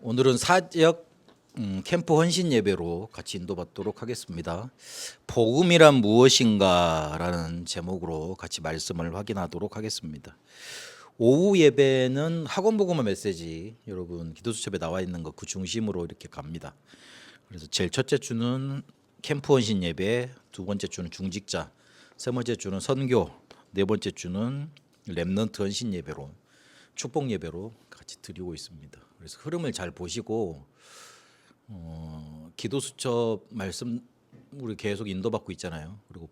오늘은 사역 캠프 헌신 예배로 같이 인도받도록 하겠습니다. 복음이란 무엇인가라는 제목으로 같이 말씀을 확인하도록 하겠습니다. 오후 예배는 학원 복음화 메시지 여러분 기도수첩에 나와 있는 것 그 중심으로 이렇게 갑니다. 그래서 제일 첫째 주는 캠프 헌신 예배, 두 번째 주는 중직자, 세 번째 주는 선교, 네 번째 주는 렘넌트 헌신 예배로 축복 예배로 같이 드리고 있습니다. 그래서 흐름을 잘 보시고 기도수첩 말씀 우리 계속 인도받고 있잖아요. 그리고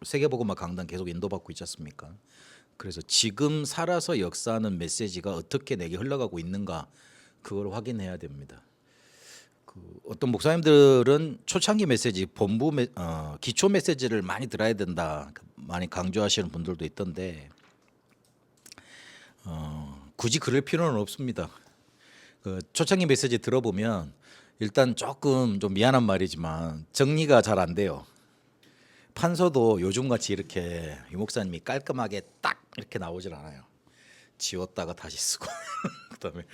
세계복음화 강단 계속 인도받고 있지 않습니까? 그래서 지금 살아서 역사하는 메시지가 어떻게 내게 흘러가고 있는가 그걸 확인해야 됩니다. 어떤 목사님들은 초창기 메시지, 기초 메시지를 많이 들어야 된다 많이 강조하시는 분들도 있던데 굳이 그럴 필요는 없습니다. 그 초창기 메시지 들어보면 일단 조금 좀 미안한 말이지만 정리가 잘 안 돼요. 판서도 요즘같이 이렇게 유 목사님이 깔끔하게 딱 이렇게 나오질 않아요. 지웠다가 다시 쓰고 그다음에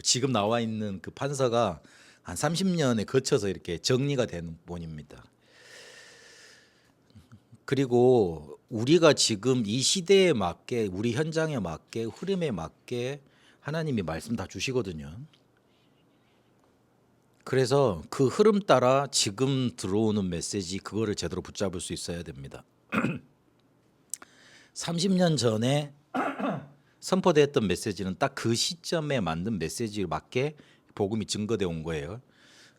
지금 나와 있는 그 판서가 한 30년에 거쳐서 이렇게 정리가 되는 본입니다. 그리고 우리가 지금 이 시대에 맞게 우리 현장에 맞게 흐름에 맞게 하나님이 말씀 다 주시거든요. 그래서 그 흐름 따라 지금 들어오는 메시지 그거를 제대로 붙잡을 수 있어야 됩니다. 30년 전에 선포됐던 메시지는 딱 그 시점에 맞는 메시지에 맞게 복음이 증거되어 온 거예요.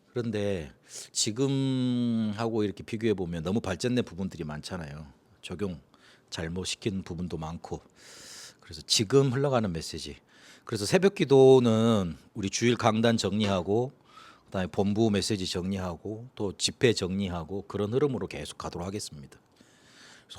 그런데 지금하고 이렇게 비교해 보면 너무 발전된 부분들이 많잖아요. 적용 잘못 시킨 부분도 많고. 그래서 지금 흘러가는 메시지. 그래서 새벽 기도는 우리 주일 강단 정리하고 그다음에 본부 메시지 정리하고 또 집회 정리하고 그런 흐름으로 계속 가도록 하겠습니다.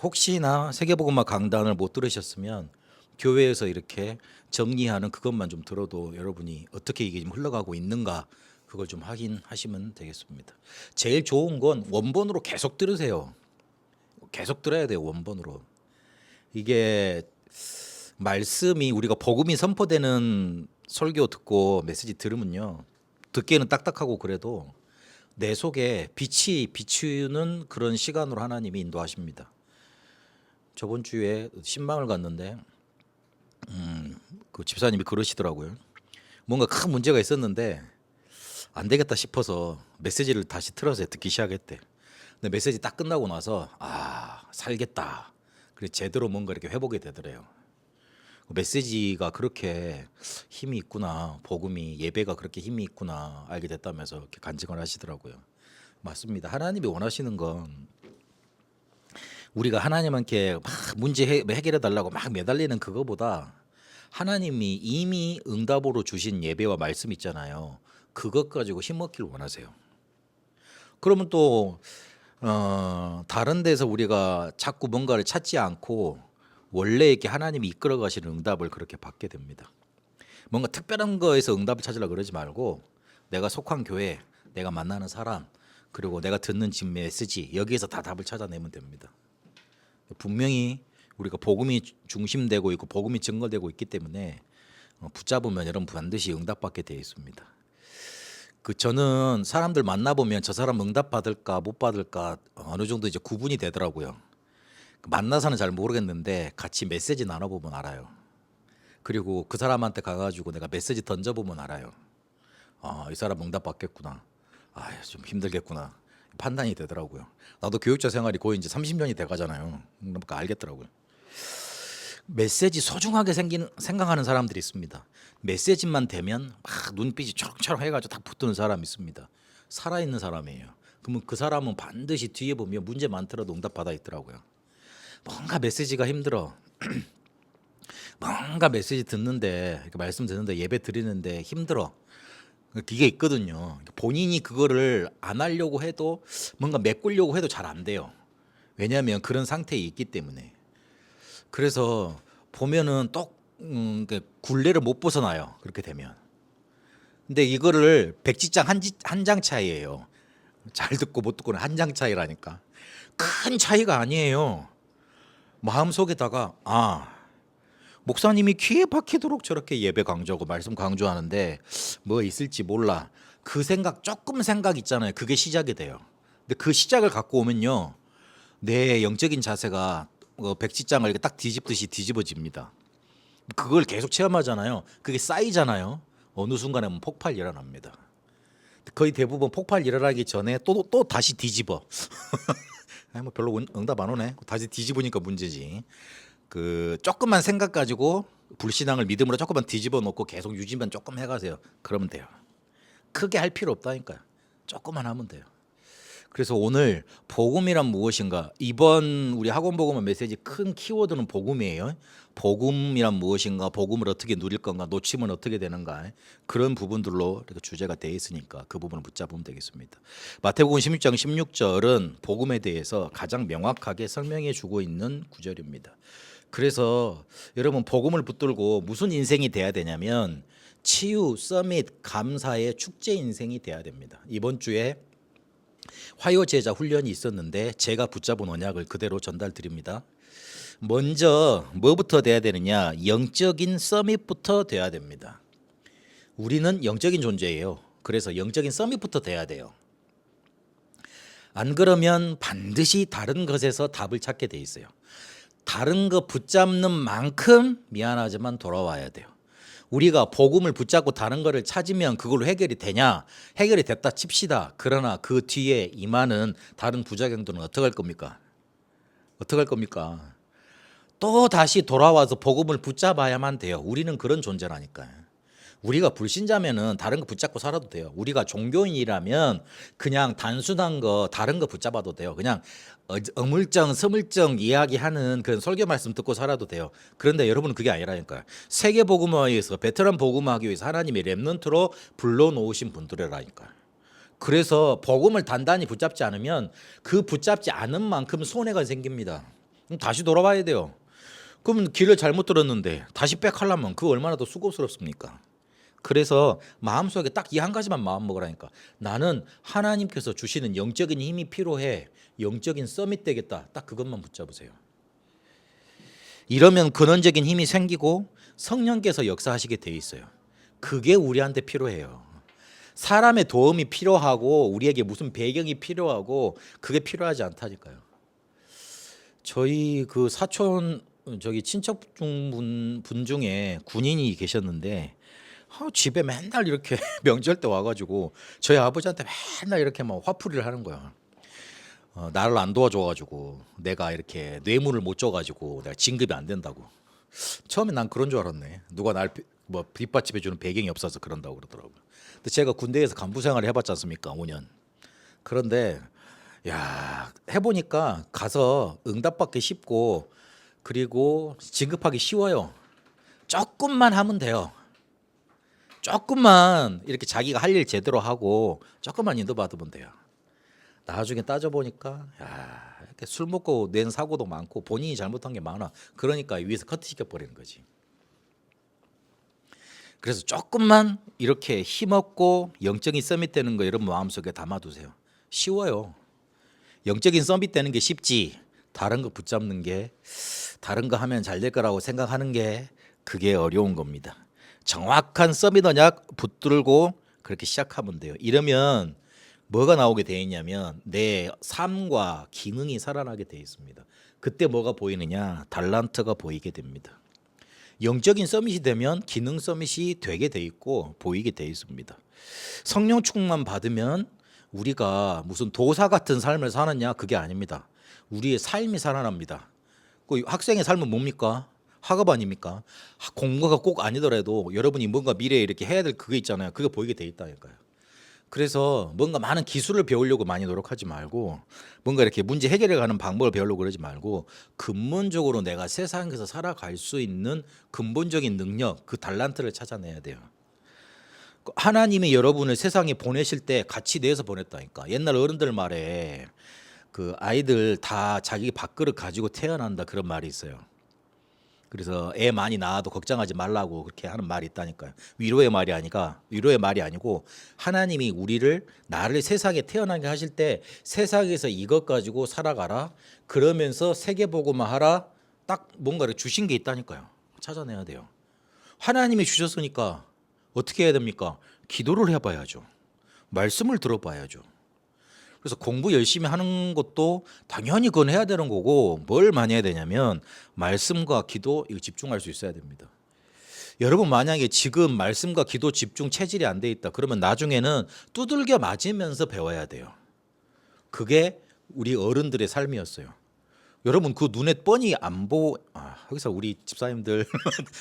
혹시나 세계복음화 강단을 못 들으셨으면 교회에서 이렇게 정리하는 그것만 좀 들어도 여러분이 어떻게 이게 좀 흘러가고 있는가 그걸 좀 확인하시면 되겠습니다. 제일 좋은 건 원본으로 계속 들으세요. 계속 들어야 돼요. 원본으로. 이게 말씀이 우리가 복음이 선포되는 설교 듣고 메시지 들으면요. 듣기에는 딱딱하고 그래도 내 속에 빛이 비추는 그런 시간으로 하나님이 인도하십니다. 저번 주에 신방을 갔는데 그 집사님이 그러시더라고요. 뭔가 큰 문제가 있었는데 안 되겠다 싶어서 메시지를 다시 틀어서 듣기 시작했대. 근데 메시지 딱 끝나고 나서 살겠다. 그래 제대로 뭔가 이렇게 회복이 되더래요. 메시지가 그렇게 힘이 있구나. 복음이 예배가 그렇게 힘이 있구나. 알게 됐다면서 이렇게 간증을 하시더라고요. 맞습니다. 하나님이 원하시는 건 우리가 하나님께 막 문제 해결해 달라고 막 매달리는 그거보다 하나님이 이미 응답으로 주신 예배와 말씀 있잖아요. 그것 가지고 힘먹기를 원하세요. 그러면 또 다른 데서 우리가 자꾸 뭔가를 찾지 않고 원래 이렇게 하나님이 이끌어 가시는 응답을 그렇게 받게 됩니다. 뭔가 특별한 거에서 응답을 찾으려고 그러지 말고 내가 속한 교회, 내가 만나는 사람, 그리고 내가 듣는 지금 메시지 여기에서 다 답을 찾아내면 됩니다. 분명히 우리가 복음이 중심되고 있고 복음이 증거되고 있기 때문에 붙잡으면 여러분 반드시 응답받게 되어 있습니다. 저는 사람들 만나보면 저 사람 응답 받을까 못 받을까 어느 정도 이제 구분이 되더라고요. 만나서는 잘 모르겠는데 같이 메시지 나눠보면 알아요. 그리고 그 사람한테 가가지고 내가 메시지 던져보면 알아요. 이 사람 응답 받겠구나. 좀 힘들겠구나. 판단이 되더라고요. 나도 교육자 생활이 거의 이제 30년이 돼가잖아요. 그러니까 알겠더라고요. 메시지 소중하게 생각하는 사람들이 있습니다. 메시지만 되면 막 눈빛이 초롱초롱 해가지고 딱 붙는 사람이 있습니다. 살아있는 사람이에요. 그러면 그 사람은 반드시 뒤에 보면 문제 많더라도 응답 받아 있더라고요. 뭔가 메시지가 힘들어. 뭔가 메시지 듣는데 말씀 듣는데 예배 드리는데 힘들어. 그게 있거든요. 본인이 그거를 안 하려고 해도 뭔가 메꾸려고 해도 잘 안 돼요. 왜냐하면 그런 상태에 있기 때문에. 그래서 보면은 굴레를 못 벗어나요. 그렇게 되면. 근데 이거를 백지장 한 장 차이예요. 잘 듣고 못 듣고는 한 장 차이라니까. 큰 차이가 아니에요. 마음속에다가 목사님이 귀에 박히도록 저렇게 예배 강조하고 말씀 강조하는데 뭐 있을지 몰라. 그 생각 있잖아요. 그게 시작이 돼요. 근데 그 시작을 갖고 오면요, 내 영적인 자세가 백지장을 이렇게 딱 뒤집듯이 뒤집어집니다. 그걸 계속 체험하잖아요. 그게 쌓이잖아요. 어느 순간에 보면 폭발 일어납니다. 거의 대부분 폭발 일어나기 전에 또 다시 뒤집어. 뭐 별로 응답 안 오네. 다시 뒤집으니까 문제지. 그 조금만 생각 가지고 불신앙을 믿음으로 조금만 뒤집어 놓고 계속 유지만 조금 해가세요. 그러면 돼요. 크게 할 필요 없다니까요. 조금만 하면 돼요. 그래서 오늘 복음이란 무엇인가, 이번 우리 학원 복음의 메시지 큰 키워드는 복음이에요. 복음이란 무엇인가, 복음을 어떻게 누릴 건가, 놓치면 어떻게 되는가, 그런 부분들로 이렇게 주제가 되어 있으니까 그 부분을 붙잡으면 되겠습니다. 마태복음 16장 16절은 복음에 대해서 가장 명확하게 설명해 주고 있는 구절입니다. 그래서 여러분, 복음을 붙들고 무슨 인생이 돼야 되냐면 치유, 서밋, 감사의 축제 인생이 돼야 됩니다. 이번 주에 화요제자 훈련이 있었는데 제가 붙잡은 언약을 그대로 전달드립니다. 먼저 뭐부터 돼야 되느냐? 영적인 서밋부터 돼야 됩니다. 우리는 영적인 존재예요. 그래서 영적인 서밋부터 돼야 돼요. 안 그러면 반드시 다른 것에서 답을 찾게 돼 있어요. 다른 거 붙잡는 만큼 미안하지만 돌아와야 돼요. 우리가 복음을 붙잡고 다른 거를 찾으면 그걸로 해결이 되냐? 해결이 됐다 칩시다. 그러나 그 뒤에 임하는 다른 부작용들은 어떻게 할 겁니까? 어떻게 할 겁니까? 또 다시 돌아와서 복음을 붙잡아야만 돼요. 우리는 그런 존재라니까요. 우리가 불신자면은 다른 거 붙잡고 살아도 돼요. 우리가 종교인이라면 그냥 단순한 거 다른 거 붙잡아도 돼요. 그냥 어물쩡 서물쩡 이야기하는 그런 설교 말씀 듣고 살아도 돼요. 그런데 여러분은 그게 아니라니까요. 세계 복음화에서 베테랑 복음화하기 위해서 하나님이 렘넌트로 불러놓으신 분들이라니까요. 그래서 복음을 단단히 붙잡지 않으면 그 붙잡지 않은 만큼 손해가 생깁니다. 그럼 다시 돌아와야 돼요. 그럼 길을 잘못 들었는데 다시 백하려면 그 얼마나 더 수고스럽습니까? 그래서 마음속에 딱 이 한 가지만 마음 먹으라니까. 나는 하나님께서 주시는 영적인 힘이 필요해. 영적인 서밋 되겠다. 딱 그것만 붙잡으세요. 이러면 근원적인 힘이 생기고 성령께서 역사하시게 돼 있어요. 그게 우리한테 필요해요. 사람의 도움이 필요하고 우리에게 무슨 배경이 필요하고 그게 필요하지 않다니까요. 저희 그 사촌 친척 분 중에 군인이 계셨는데 집에 맨날 이렇게 명절 때 와가지고 저희 아버지한테 맨날 이렇게 막 화풀이를 하는 거야. 나를 안 도와줘가지고 내가 이렇게 뇌물을 못 줘가지고 내가 진급이 안 된다고. 처음에 난 그런 줄 알았네. 누가 날 뭐 뒷받침해주는 배경이 없어서 그런다고 그러더라고요. 근데 제가 군대에서 간부 생활을 해봤지 않습니까? 5년. 그런데 야, 해보니까 가서 응답받기 쉽고 그리고 진급하기 쉬워요. 조금만 하면 돼요. 조금만 이렇게 자기가 할 일 제대로 하고 조금만 인도받으면 돼요. 나중에 따져보니까 야, 이렇게 술 먹고 낸 사고도 많고 본인이 잘못한 게 많아. 그러니까 위에서 커트시켜버리는 거지. 그래서 조금만 이렇게 힘없고 영적인 서밋 되는 거 여러분 마음속에 담아두세요. 쉬워요. 영적인 서밋 되는 게 쉽지, 다른 거 붙잡는 게, 다른 거 하면 잘 될 거라고 생각하는 게 그게 어려운 겁니다. 정확한 서밋 언약 붙들고 그렇게 시작하면 돼요. 이러면 뭐가 나오게 돼 있냐면 내 삶과 기능이 살아나게 돼 있습니다. 그때 뭐가 보이느냐? 달란트가 보이게 됩니다. 영적인 서밋이 되면 기능 서밋이 되게 돼 있고 보이게 돼 있습니다. 성령 충만 받으면 우리가 무슨 도사 같은 삶을 사느냐? 그게 아닙니다. 우리의 삶이 살아납니다. 그 학생의 삶은 뭡니까? 학업 아닙니까? 공부가 꼭 아니더라도 여러분이 뭔가 미래에 이렇게 해야 될 그게 있잖아요. 그게 보이게 돼 있다니까요. 그래서 뭔가 많은 기술을 배우려고 많이 노력하지 말고 뭔가 이렇게 문제 해결해 가는 방법을 배우려고 그러지 말고 근본적으로 내가 세상에서 살아갈 수 있는 근본적인 능력, 그 달란트를 찾아내야 돼요. 하나님이 여러분을 세상에 보내실 때 같이 내서 보냈다니까. 옛날 어른들 말에 그 아이들 다 자기 밥그릇 가지고 태어난다 그런 말이 있어요. 그래서 애 많이 낳아도 걱정하지 말라고 그렇게 하는 말이 있다니까요. 위로의 말이 아니고 하나님이 우리를 나를 세상에 태어나게 하실 때 세상에서 이것 가지고 살아가라. 그러면서 세계복음화 하라. 딱 뭔가를 주신 게 있다니까요. 찾아내야 돼요. 하나님이 주셨으니까 어떻게 해야 됩니까? 기도를 해봐야죠. 말씀을 들어봐야죠. 그래서 공부 열심히 하는 것도 당연히 그건 해야 되는 거고, 뭘 많이 해야 되냐면 말씀과 기도 이거 집중할 수 있어야 됩니다. 여러분 만약에 지금 말씀과 기도 집중 체질이 안 돼 있다 그러면 나중에는 두들겨 맞으면서 배워야 돼요. 그게 우리 어른들의 삶이었어요. 여러분 그 눈에 뻔히 안 여기서 우리 집사님들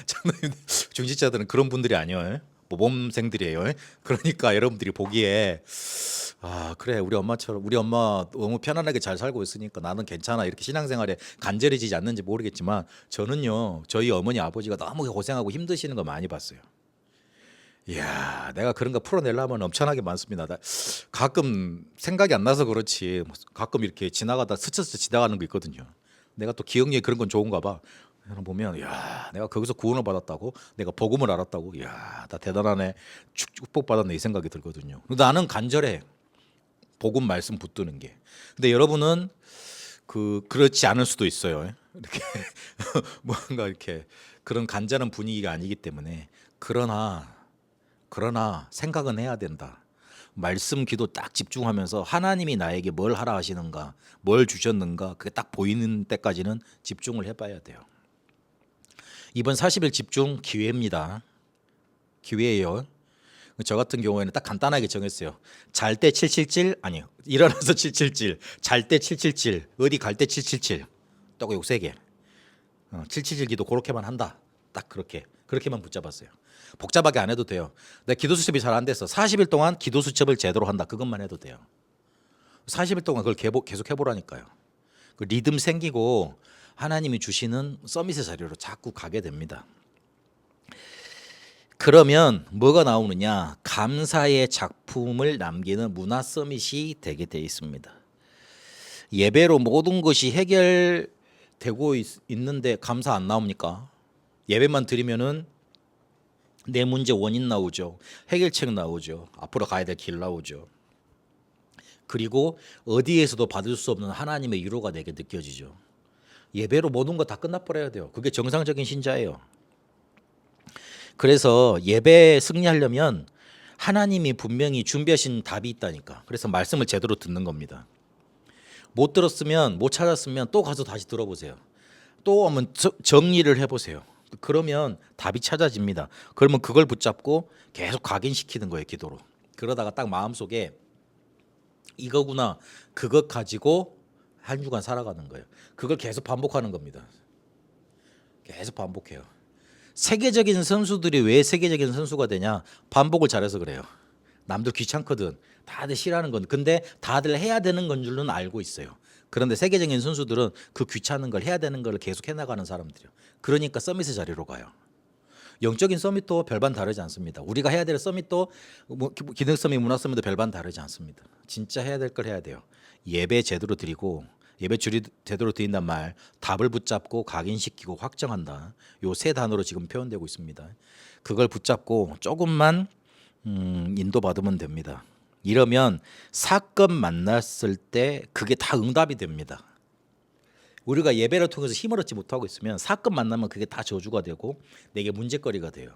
장로님들 중직자들은 그런 분들이 아니에요. 모범생들이에요. 그러니까 여러분들이 보기에 그래 우리 엄마처럼 우리 엄마 너무 편안하게 잘 살고 있으니까 나는 괜찮아 이렇게 신앙생활에 간절해지지 않는지 모르겠지만 저는요 저희 어머니 아버지가 너무 고생하고 힘드시는 거 많이 봤어요. 이야 내가 그런 거 풀어내려면 엄청나게 많습니다. 가끔 생각이 안 나서 그렇지 가끔 이렇게 지나가다 스쳐서 지나가는 거 있거든요. 내가 또 기억력이 그런 건 좋은가 봐. 보면 야 내가 거기서 구원을 받았다고 내가 복음을 알았다고 이야 나 대단하네 축복받았네 이 생각이 들거든요. 나는 간절해 복음 말씀 붙드는 게. 근데 여러분은 그렇지 않을 수도 있어요. 이렇게 뭔가 이렇게 그런 간절한 분위기가 아니기 때문에 그러나 생각은 해야 된다. 말씀 기도 딱 집중하면서 하나님이 나에게 뭘 하라 하시는가 뭘 주셨는가 그게 딱 보이는 때까지는 집중을 해봐야 돼요. 이번 40일 집중 기회입니다. 기회예요. 저 같은 경우에는 딱 간단하게 정했어요. 잘 때 777 아니요. 일어나서 777 잘 때 777 어디 갈 때 777 또 요거 세 개 777 기도 그렇게만 한다. 딱 그렇게만 붙잡았어요. 복잡하게 안 해도 돼요. 내 기도 수첩이 잘 안 돼서 40일 동안 기도 수첩을 제대로 한다. 그것만 해도 돼요. 40일 동안 그걸 계속 해보라니까요. 그 리듬 생기고 하나님이 주시는 서밋의 자리로 자꾸 가게 됩니다. 그러면 뭐가 나오느냐? 감사의 작품을 남기는 문화 서밋이 되게 돼 있습니다. 예배로 모든 것이 해결되고 있는데 감사 안 나옵니까? 예배만 드리면은 내 문제 원인 나오죠. 해결책 나오죠. 앞으로 가야 될 길 나오죠. 그리고 어디에서도 받을 수 없는 하나님의 위로가 내게 느껴지죠. 예배로 모든 거 다 끝나버려야 돼요. 그게 정상적인 신자예요. 그래서 예배에 승리하려면 하나님이 분명히 준비하신 답이 있다니까. 그래서 말씀을 제대로 듣는 겁니다. 못 들었으면 못 찾았으면 또 가서 다시 들어보세요. 또 한번 정리를 해보세요. 그러면 답이 찾아집니다. 그러면 그걸 붙잡고 계속 각인시키는 거예요. 기도로. 그러다가 딱 마음속에 이거구나 그것 가지고 한 주간 살아가는 거예요. 그걸 계속 반복하는 겁니다. 계속 반복해요. 세계적인 선수들이 왜 세계적인 선수가 되냐? 반복을 잘해서 그래요. 남들 귀찮거든. 다들 싫어하는 건. 근데 다들 해야 되는 건 줄은 알고 있어요. 그런데 세계적인 선수들은 그 귀찮은 걸 해야 되는 걸 계속 해나가는 사람들이요. 그러니까 서밋의 자리로 가요. 영적인 서밋도 별반 다르지 않습니다. 우리가 해야 될 서밋도 기능 서밋, 문화 서밋도 별반 다르지 않습니다. 진짜 해야 될 걸 해야 돼요. 예배 제대로 드리고 예배 제대로 드린단 말 답을 붙잡고 각인시키고 확정한다. 요 세 단어로 지금 표현되고 있습니다. 그걸 붙잡고 조금만 인도받으면 됩니다. 이러면 사건 만났을 때 그게 다 응답이 됩니다. 우리가 예배를 통해서 힘을 얻지 못하고 있으면 사건 만나면 그게 다 저주가 되고 내게 문제거리가 돼요.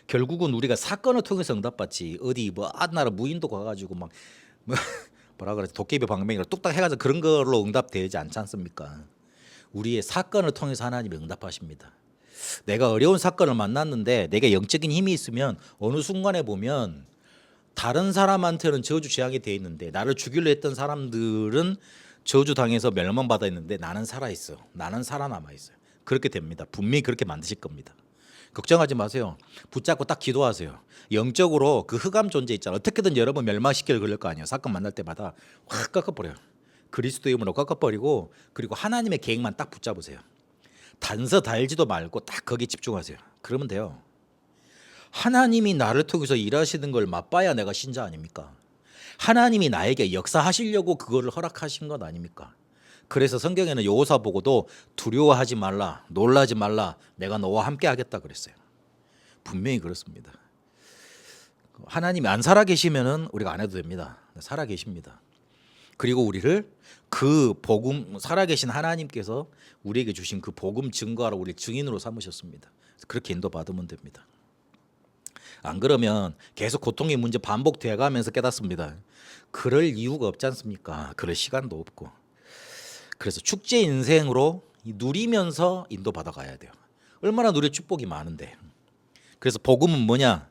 결국은 우리가 사건을 통해서 응답받지 어디 나라 무인도 가가지고 막 뭐라 그러지 도깨비 방맹이로 뚝딱 해가지고 그런 걸로 응답되지 않지 않습니까? 우리의 사건을 통해서 하나님이 응답하십니다. 내가 어려운 사건을 만났는데 내게 영적인 힘이 있으면 어느 순간에 보면 다른 사람한테는 저주 재앙이 돼 있는데 나를 죽이려 했던 사람들은 저주 당해서 멸망받아 있는데 나는 살아 있어. 나는 살아남아 있어요. 그렇게 됩니다. 분명히 그렇게 만드실 겁니다. 걱정하지 마세요. 붙잡고 딱 기도하세요. 영적으로 그 흑암 존재 있잖아요. 어떻게든 여러분 멸망시키려 그럴 거 아니에요. 사건 만날 때마다 확 꺾어버려요. 그리스도의 이름으로 꺾어버리고 그리고 하나님의 계획만 딱 붙잡으세요. 단서 달지도 말고 딱 거기 집중하세요. 그러면 돼요. 하나님이 나를 통해서 일하시는 걸 맛봐야 내가 신자 아닙니까? 하나님이 나에게 역사하시려고 그거를 허락하신 것 아닙니까? 그래서 성경에는 여호사 보고도 두려워하지 말라, 놀라지 말라, 내가 너와 함께 하겠다 그랬어요. 분명히 그렇습니다. 하나님이 안 살아 계시면은 우리가 안 해도 됩니다. 살아 계십니다. 그리고 우리를 그 복음 살아계신 하나님께서 우리에게 주신 그 복음 증거하러 우리 증인으로 삼으셨습니다. 그렇게 인도받으면 됩니다. 안 그러면 계속 고통의 문제 반복돼 가면서 깨닫습니다. 그럴 이유가 없지 않습니까? 그럴 시간도 없고. 그래서 축제 인생으로 누리면서 인도받아 가야 돼요. 얼마나 누릴 축복이 많은데. 그래서 복음은 뭐냐?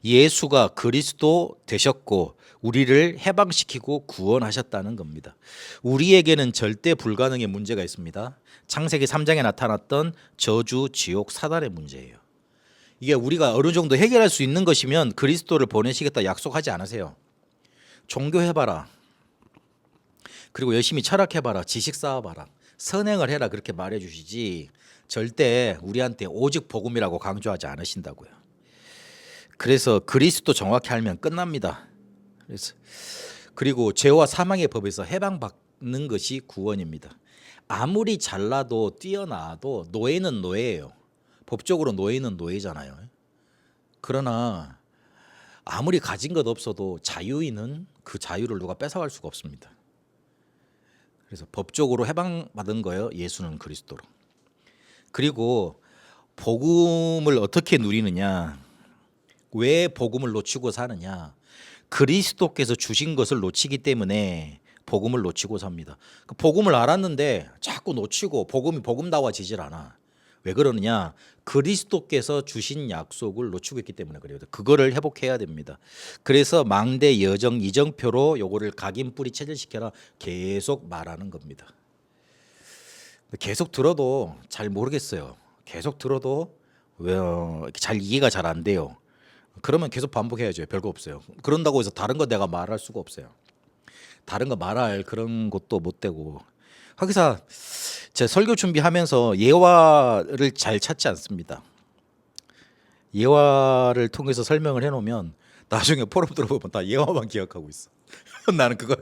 예수가 그리스도 되셨고 우리를 해방시키고 구원하셨다는 겁니다. 우리에게는 절대 불가능의 문제가 있습니다. 창세기 3장에 나타났던 저주, 지옥, 사단의 문제예요. 이게 우리가 어느 정도 해결할 수 있는 것이면 그리스도를 보내시겠다 약속하지 않으세요. 종교해봐라. 그리고 열심히 철학해봐라. 지식 쌓아봐라. 선행을 해라. 그렇게 말해주시지 절대 우리한테 오직 복음이라고 강조하지 않으신다고요. 그래서 그리스도 정확히 알면 끝납니다. 그리고 죄와 사망의 법에서 해방받는 것이 구원입니다. 아무리 잘나도 뛰어나도 노예는 노예예요. 법적으로 노예는 노예잖아요. 그러나 아무리 가진 것 없어도 자유인은 그 자유를 누가 뺏어갈 수가 없습니다. 그래서 법적으로 해방받은 거예요. 예수는 그리스도로. 그리고 복음을 어떻게 누리느냐? 왜 복음을 놓치고 사느냐? 그리스도께서 주신 것을 놓치기 때문에 복음을 놓치고 삽니다. 복음을 알았는데 자꾸 놓치고 복음이 복음다워지질 않아. 왜 그러느냐? 그리스도께서 주신 약속을 놓치고 있기 때문에 그래요. 그거를 회복해야 됩니다. 그래서 망대 여정 이정표로 요거를 각인 뿌리 체질시켜라 계속 말하는 겁니다. 계속 들어도 잘 모르겠어요. 계속 들어도 왜 잘 이해가 잘 안 돼요. 그러면 계속 반복해야죠. 별거 없어요. 그런다고 해서 다른 거 내가 말할 수가 없어요. 다른 거 말할 그런 것도 못 되고. 하기사 제 설교 준비하면서 예화를 잘 찾지 않습니다. 예화를 통해서 설명을 해놓으면 나중에 포럼 들어보면 다 예화만 기억하고 있어. 나는 그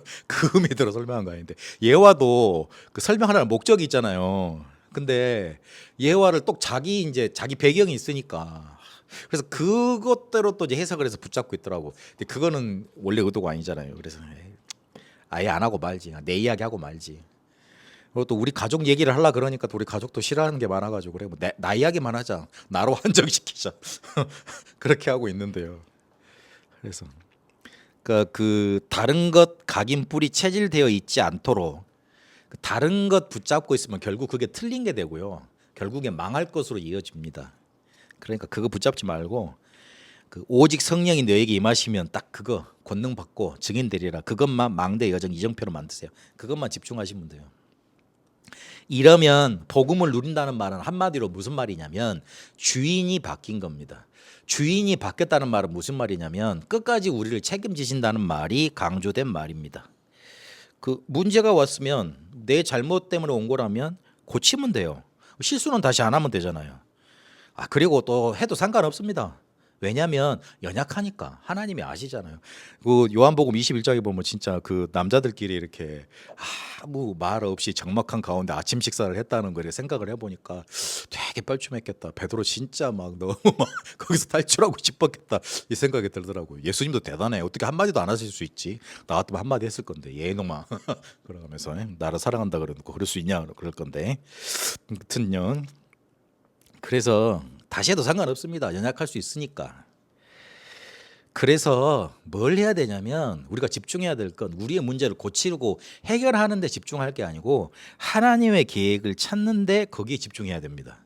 의미대로 설명한 거 아닌데 예화도 그 설명하라는 목적이 있잖아요. 근데 예화를 또 자기 배경이 있으니까 그래서 그것대로 또 이제 해석을 해서 붙잡고 있더라고. 근데 그거는 원래 의도가 아니잖아요. 그래서 아예 안 하고 말지. 내 이야기 하고 말지. 그리고 또 우리 가족 얘기를 하려 그러니까 또 우리 가족도 싫어하는 게 많아가지고 그래 뭐 나 이야기만 하자. 나로 한정시키자. 그렇게 하고 있는데요. 그래서 그 다른 것 각인 뿌리 체질되어 있지 않도록 다른 것 붙잡고 있으면 결국 그게 틀린 게 되고요. 결국에 망할 것으로 이어집니다. 그러니까 그거 붙잡지 말고 오직 성령이 너에게 임하시면 딱 그거 권능 받고 증인 되리라. 그것만 망대 여정 이정표로 만드세요. 그것만 집중하시면 돼요. 이러면 복음을 누린다는 말은 한마디로 무슨 말이냐면 주인이 바뀐 겁니다. 주인이 바뀌었다는 말은 무슨 말이냐면 끝까지 우리를 책임지신다는 말이 강조된 말입니다. 그 문제가 왔으면 내 잘못 때문에 온 거라면 고치면 돼요. 실수는 다시 안 하면 되잖아요. 그리고 또 해도 상관없습니다. 왜냐하면 연약하니까 하나님이 아시잖아요. 그 요한복음 21장에 보면 진짜 그 남자들끼리 이렇게 아무 말 없이 적막한 가운데 아침 식사를 했다는 거를 생각을 해보니까 되게 뻘쭘했겠다. 베드로 진짜 막 너무 막 거기서 탈출하고 싶었겠다 이 생각이 들더라고요. 예수님도 대단해. 어떻게 한마디도 안 하실 수 있지? 나 같으면 한마디 했을 건데 얘놈아 그러면서 나를 사랑한다 그러고 그럴 수 있냐 그럴 건데 아무튼요. 그래서 다시 해도 상관없습니다. 연약할 수 있으니까. 그래서 뭘 해야 되냐면 우리가 집중해야 될 건 우리의 문제를 고치고 해결하는 데 집중할 게 아니고 하나님의 계획을 찾는 데 거기에 집중해야 됩니다.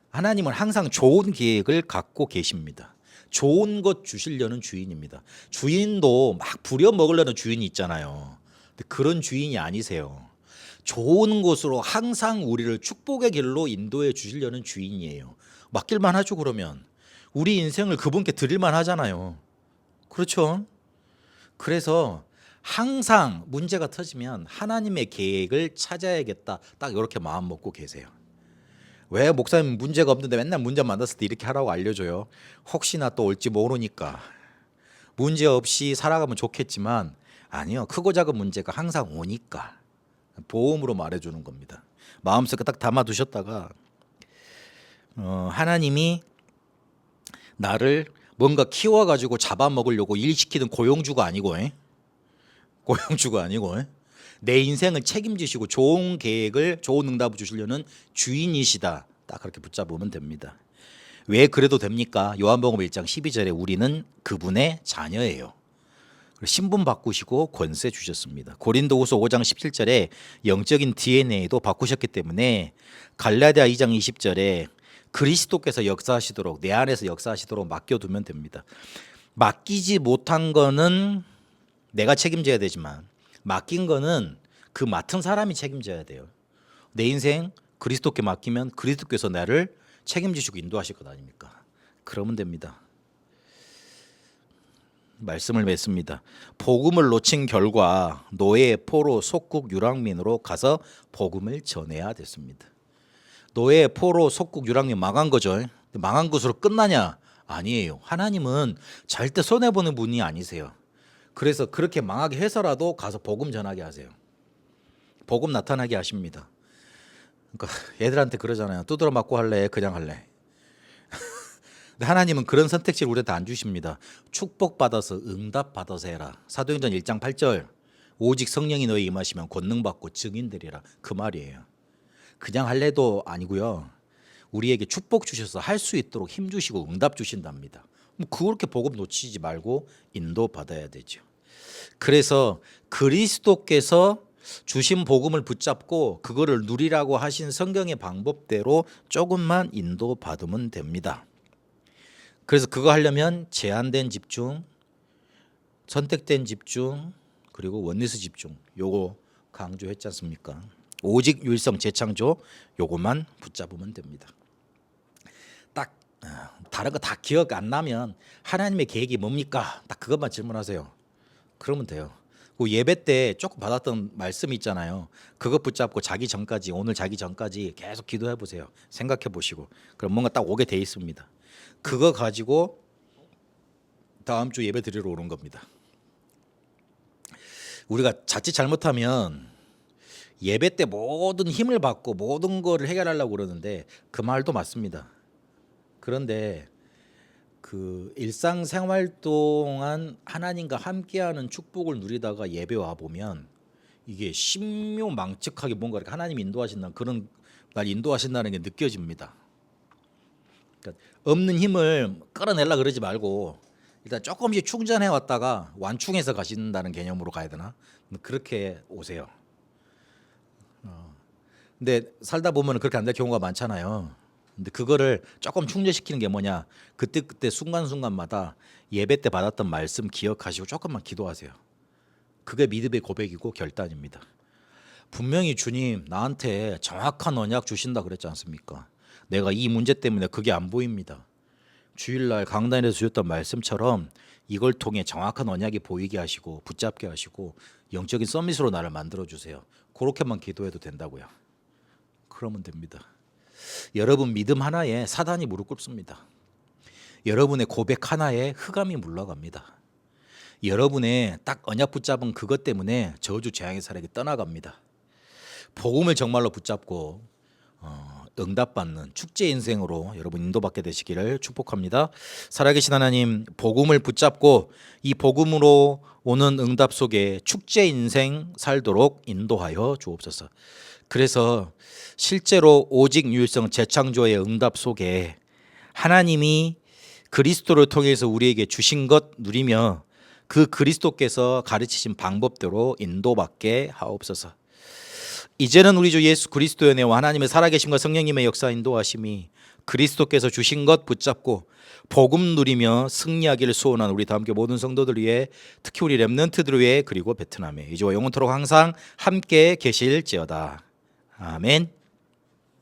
하나님은 항상 좋은 계획을 갖고 계십니다. 좋은 것 주시려는 주인입니다. 주인도 막 부려먹으려는 주인이 있잖아요. 근데 그런 주인이 아니세요. 좋은 곳으로 항상 우리를 축복의 길로 인도해 주시려는 주인이에요. 맡길만 하죠. 그러면 우리 인생을 그분께 드릴만 하잖아요. 그렇죠? 그래서 항상 문제가 터지면 하나님의 계획을 찾아야겠다. 딱 이렇게 마음 먹고 계세요. 왜 목사님 문제가 없는데 맨날 문제 만났을 때 이렇게 하라고 알려줘요? 혹시나 또 올지 모르니까. 문제 없이 살아가면 좋겠지만 아니요. 크고 작은 문제가 항상 오니까 보험으로 말해주는 겁니다. 마음속에 딱 담아두셨다가 하나님이 나를 뭔가 키워가지고 잡아먹으려고 일시키는 고용주가 아니고 고용주가 아니고 내 인생을 책임지시고 좋은 계획을 좋은 응답을 주시려는 주인이시다. 딱 그렇게 붙잡으면 됩니다. 왜 그래도 됩니까? 요한복음 1장 12절에 우리는 그분의 자녀예요. 신분 바꾸시고 권세 주셨습니다. 고린도후서 5장 17절에 영적인 DNA도 바꾸셨기 때문에 갈라디아 2장 20절에 그리스도께서 역사하시도록 내 안에서 역사하시도록 맡겨두면 됩니다. 맡기지 못한 거는 내가 책임져야 되지만 맡긴 거는 그 맡은 사람이 책임져야 돼요. 내 인생 그리스도께 맡기면 그리스도께서 나를 책임지시고 인도하실 것 아닙니까? 그러면 됩니다. 말씀을 맺습니다. 복음을 놓친 결과 노예, 포로, 속국, 유랑민으로 가서 복음을 전해야 됐습니다. 노예, 포로, 속국, 유랑민 망한 거죠. 망한 것으로 끝나냐? 아니에요. 하나님은 절대 손해보는 분이 아니세요. 그래서 그렇게 망하게 해서라도 가서 복음 전하게 하세요. 복음 나타나게 하십니다. 그러니까 애들한테 그러잖아요. 두드러 맞고 할래? 그냥 할래? 근데 하나님은 그런 선택지를 우리한테 안 주십니다. 축복받아서 응답받아서 해라. 사도행전 1장 8절 오직 성령이 너희 임하시면 권능받고 증인되리라. 그 말이에요. 그냥 할래도 아니고요. 우리에게 축복 주셔서 할 수 있도록 힘 주시고 응답 주신답니다. 그렇게 복음 놓치지 말고 인도받아야 되죠. 그래서 그리스도께서 주신 복음을 붙잡고 그거를 누리라고 하신 성경의 방법대로 조금만 인도받으면 됩니다. 그래서 그거 하려면 제한된 집중, 선택된 집중, 그리고 원리스 집중 요거 강조했지 않습니까? 오직 유일성 재창조 요것만 붙잡으면 됩니다. 딱 다른 거 다 기억 안 나면 하나님의 계획이 뭡니까? 딱 그것만 질문하세요. 그러면 돼요. 그 예배 때 조금 받았던 말씀 있잖아요. 그거 붙잡고 자기 전까지 오늘 자기 전까지 계속 기도해 보세요. 생각해 보시고 그럼 뭔가 딱 오게 돼 있습니다. 그거 가지고 다음 주 예배 드리러 오는 겁니다. 우리가 자칫 잘못하면 예배 때 모든 힘을 받고 모든 거를 해결하려고 그러는데 그 말도 맞습니다. 그런데 그 일상생활 동안 하나님과 함께하는 축복을 누리다가 예배 와 보면 이게 신묘망측하게 뭔가 이렇게 하나님이 인도하신다는 그런 날 인도하신다는 게 느껴집니다. 그러니까 없는 힘을 끌어내려 그러지 말고 일단 조금씩 충전해 왔다가 완충해서 가신다는 개념으로 가야 되나? 그렇게 오세요. 근데 살다 보면 그렇게 안 될 경우가 많잖아요. 근데 그거를 조금 충전시키는 게 뭐냐? 그때 순간순간마다 예배 때 받았던 말씀 기억하시고 조금만 기도하세요. 그게 믿음의 고백이고 결단입니다. 분명히 주님 나한테 정확한 언약 주신다 그랬지 않습니까? 내가 이 문제 때문에 그게 안 보입니다. 주일날 강단에서 주셨던 말씀처럼 이걸 통해 정확한 언약이 보이게 하시고 붙잡게 하시고 영적인 서밋으로 나를 만들어 주세요. 그렇게만 기도해도 된다고요. 그러면 됩니다. 여러분 믿음 하나에 사단이 무릎 꿇습니다. 여러분의 고백 하나에 흑암이 물러갑니다. 여러분의 딱 언약 붙잡은 그것 때문에 저주 재앙의 사력이 떠나갑니다. 복음을 정말로 붙잡고 응답받는 축제 인생으로 여러분 인도받게 되시기를 축복합니다. 살아계신 하나님, 복음을 붙잡고 이 복음으로 오는 응답 속에 축제 인생 살도록 인도하여 주옵소서. 그래서 실제로 오직 유일성 재창조의 응답 속에 하나님이 그리스도를 통해서 우리에게 주신 것 누리며 그 그리스도께서 가르치신 방법대로 인도받게 하옵소서. 이제는 우리 주 예수 그리스도의 은혜와 하나님의 살아계심과 성령님의 역사 인도하심이 그리스도께서 주신 것 붙잡고 복음 누리며 승리하기를 소원한 우리 다 함께 모든 성도들 위해 특히 우리 렘넌트들 위해 그리고 베트남에 이제와 영원토록 항상 함께 계실지어다. 아멘.